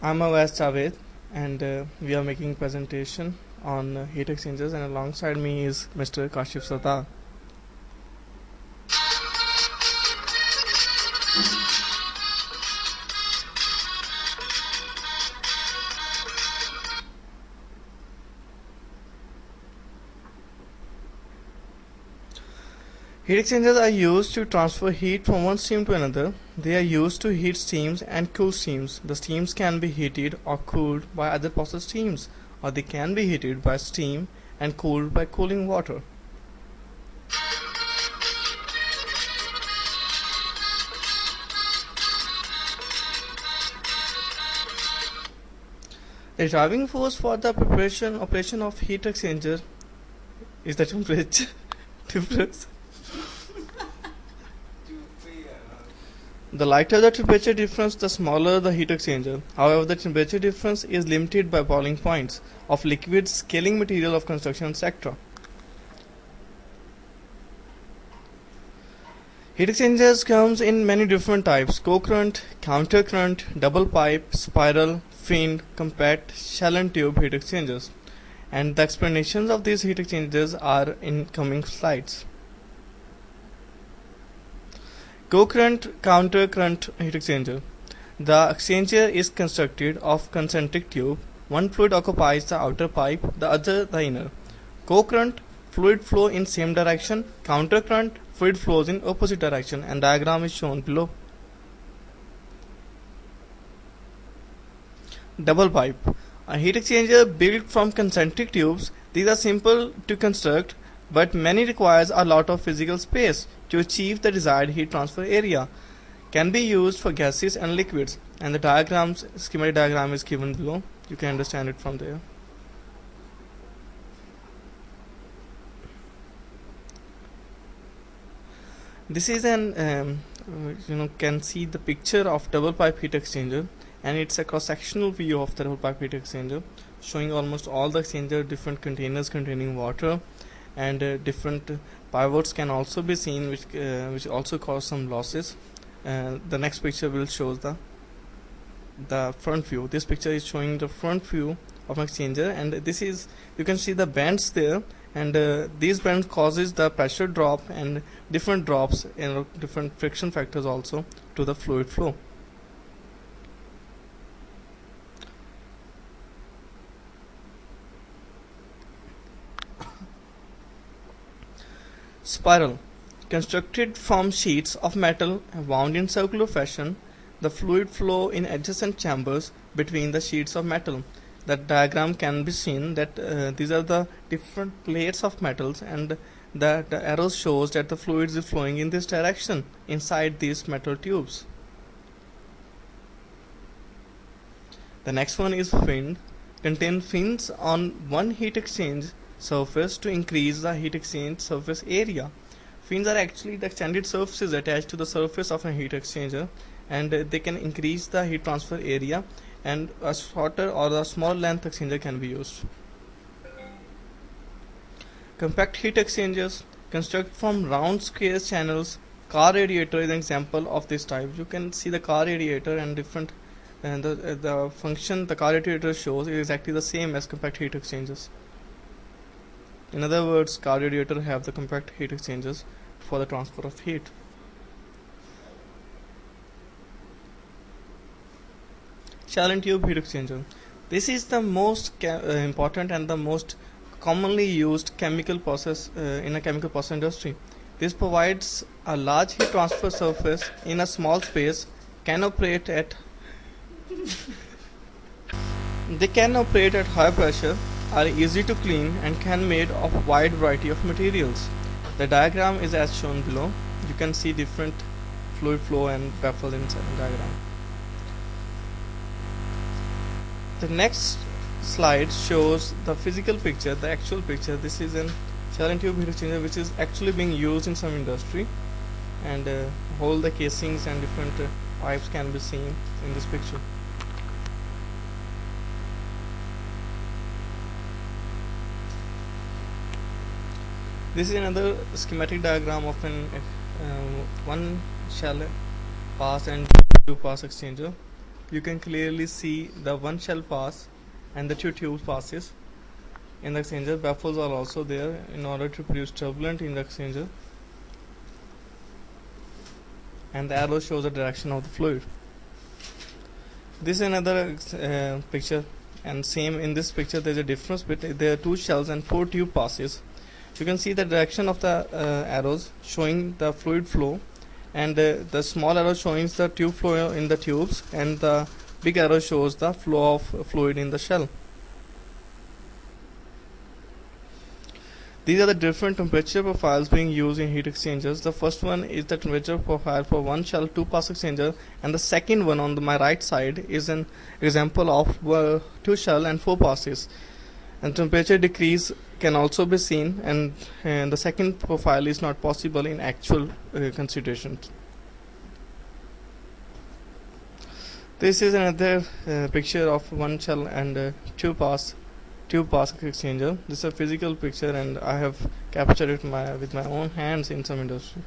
I'm Awais Javed, and we are making presentation on heat exchangers, and alongside me is Mr. Kashif Sardar. Heat exchangers are used to transfer heat from one steam to another. They are used to heat steams and cool steams. The steams can be heated or cooled by other process steams, or they can be heated by steam and cooled by cooling water. The driving force for the operation of heat exchanger is the temperature difference. The lighter the temperature difference, the smaller the heat exchanger. However, the temperature difference is limited by boiling points of liquids, scaling material of construction, etc. Heat exchangers comes in many different types: co-current, counter-current, double pipe, spiral, finned, compact, shell and tube heat exchangers. And the explanations of these heat exchangers are in coming slides. Co-current counter-current heat exchanger. The exchanger is constructed of concentric tube. One fluid occupies the outer pipe, the other the inner. Co-current, fluid flow in same direction. Counter-current, fluid flows in opposite direction, and diagram is shown below. Double pipe. A heat exchanger built from concentric tubes. These are simple to construct, but many requires a lot of physical space to achieve the desired heat transfer area. Can be used for gases and liquids, and the schematic diagram is given below. You can understand it from there. This is an can see the picture of double pipe heat exchanger, and it's a cross-sectional view of the double pipe heat exchanger, showing almost all the exchanger different containers containing water, and different pivots can also be seen, which also cause some losses. The next picture will show the front view. This picture is showing the front view of an exchanger, and this is, you can see the bends there, and these bends causes the pressure drop and different drops and different friction factors also to the fluid flow. Spiral. Constructed from sheets of metal wound in circular fashion, the fluid flow in adjacent chambers between the sheets of metal. The diagram can be seen that these are the different plates of metals, and the arrow shows that the fluid is flowing in this direction inside these metal tubes. The next one is finned. Contain fins on one heat exchange surface to increase the heat exchange surface area. Fins are actually the extended surfaces attached to the surface of a heat exchanger, and they can increase the heat transfer area, and a shorter or a small length exchanger can be used. Compact heat exchangers construct from round square channels. Car radiator is an example of this type. You can see the car radiator and different, and the function the car radiator shows is exactly the same as compact heat exchangers. In other words, car radiator have the compact heat exchangers for the transfer of heat. Shell and tube heat exchanger. This is the most important and the most commonly used chemical process in a chemical process industry. This provides a large heat transfer surface in a small space. Can operate at They can operate at high pressure, are easy to clean, and can made of wide variety of materials. The diagram is as shown below. You can see different fluid flow and baffle inside the diagram. The next slide shows the physical picture, the actual picture. This is an shell and tube heat exchanger which is actually being used in some industry, and all the casings and different pipes can be seen in this picture. This is another schematic diagram of one shell pass and tube pass exchanger. you can clearly see the one shell pass and the two tubes passes in the exchanger. Baffles are also there in order to produce turbulent in the exchanger, and the arrow shows the direction of the fluid. This is another picture, and same in this picture there is a difference between there are two shells and four tube passes. You can see the direction of the arrows showing the fluid flow, and the small arrow showing the tube flow in the tubes, and the big arrow shows the flow of fluid in the shell. These are the different temperature profiles being used in heat exchangers. The first one is the temperature profile for one shell 2-pass exchanger, and the second one on my right side is an example of 2 shell and 4 passes. And temperature decrease can also be seen, and the second profile is not possible in actual considerations. This is another picture of one shell and 2-pass tube-pass exchanger. This is a physical picture, and I have captured it with my own hands in some industry.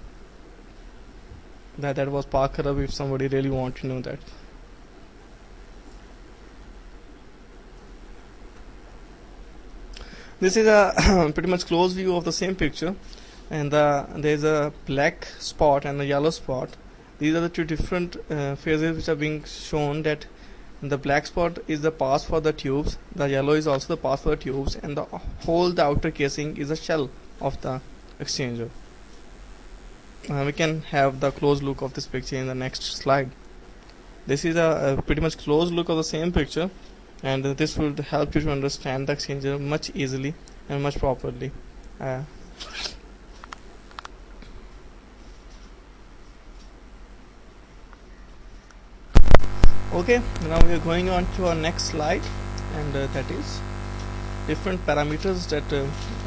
That was Parker Up if somebody really want to know that. This is a pretty much close view of the same picture, and there is a black spot and a yellow spot. These are the two different phases which are being shown. That the black spot is the pass for the tubes, the yellow is also the pass for the tubes, and the outer casing is a shell of the exchanger. We can have the close look of this picture in the next slide. This is a pretty much close look of the same picture, and this will help you to understand the exchanger much easily and much properly. Okay, now we are going on to our next slide, and that is different parameters that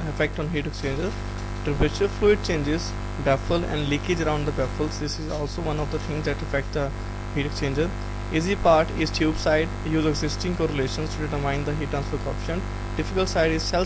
affect on heat exchanger: temperature, fluid changes, baffle, and leakage around the baffles. This is also one of the things that affect the heat exchanger. Easy part is tube side. Use existing correlations to determine the heat transfer coefficient. Difficult side is shell